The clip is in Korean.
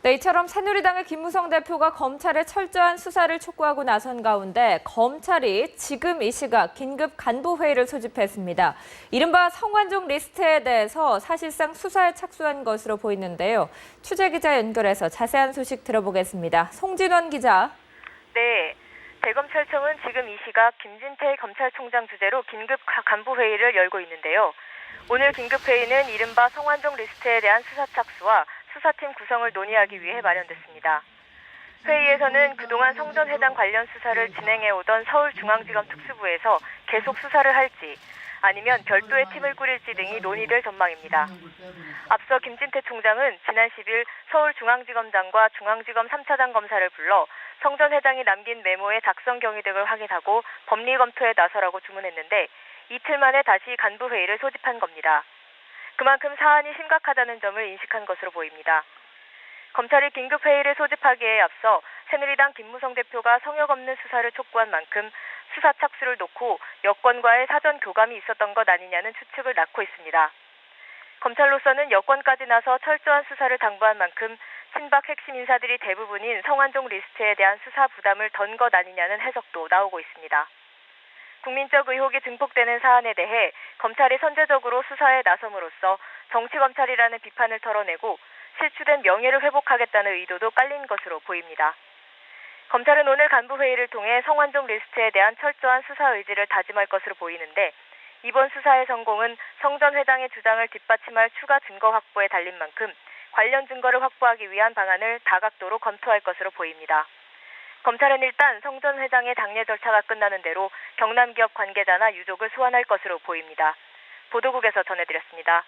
네, 이처럼 새누리당의 김무성 대표가 검찰의 철저한 수사를 촉구하고 나선 가운데 검찰이 지금 이 시각 긴급 간부회의를 소집했습니다. 이른바 성완종 리스트에 대해서 사실상 수사에 착수한 것으로 보이는데요. 취재기자 연결해서 자세한 소식 들어보겠습니다. 송진원 기자. 네, 대검찰청은 지금 이 시각 김진태 검찰총장 주재로 긴급 간부회의를 열고 있는데요. 오늘 긴급회의는 이른바 성완종 리스트에 대한 수사 착수와 수사팀 구성을 논의하기 위해 마련됐습니다. 회의에서는 그동안 성전회장 관련 수사를 진행해오던 서울중앙지검 특수부에서 계속 수사를 할지 아니면 별도의 팀을 꾸릴지 등이 논의될 전망입니다. 앞서 김진태 총장은 지난 10일 서울중앙지검장과 중앙지검 3차장 검사를 불러 성전회장이 남긴 메모의 작성 경위 등을 확인하고 법리 검토에 나서라고 주문했는데 이틀 만에 다시 간부회의를 소집한 겁니다. 그만큼 사안이 심각하다는 점을 인식한 것으로 보입니다. 검찰이 긴급회의를 소집하기에 앞서 새누리당 김무성 대표가 성역 없는 수사를 촉구한 만큼 수사 착수를 놓고 여권과의 사전 교감이 있었던 것 아니냐는 추측을 낳고 있습니다. 검찰로서는 여권까지 나서 철저한 수사를 당부한 만큼 친박 핵심 인사들이 대부분인 성완종 리스트에 대한 수사 부담을 던 것 아니냐는 해석도 나오고 있습니다. 국민적 의혹이 증폭되는 사안에 대해 검찰이 선제적으로 수사에 나섬으로써 정치검찰이라는 비판을 털어내고 실추된 명예를 회복하겠다는 의도도 깔린 것으로 보입니다. 검찰은 오늘 간부회의를 통해 성완종 리스트에 대한 철저한 수사 의지를 다짐할 것으로 보이는데 이번 수사의 성공은 성전 회장의 주장을 뒷받침할 추가 증거 확보에 달린 만큼 관련 증거를 확보하기 위한 방안을 다각도로 검토할 것으로 보입니다. 검찰은 일단 성전 회장의 당례 절차가 끝나는 대로 경남기업 관계자나 유족을 소환할 것으로 보입니다. 보도국에서 전해드렸습니다.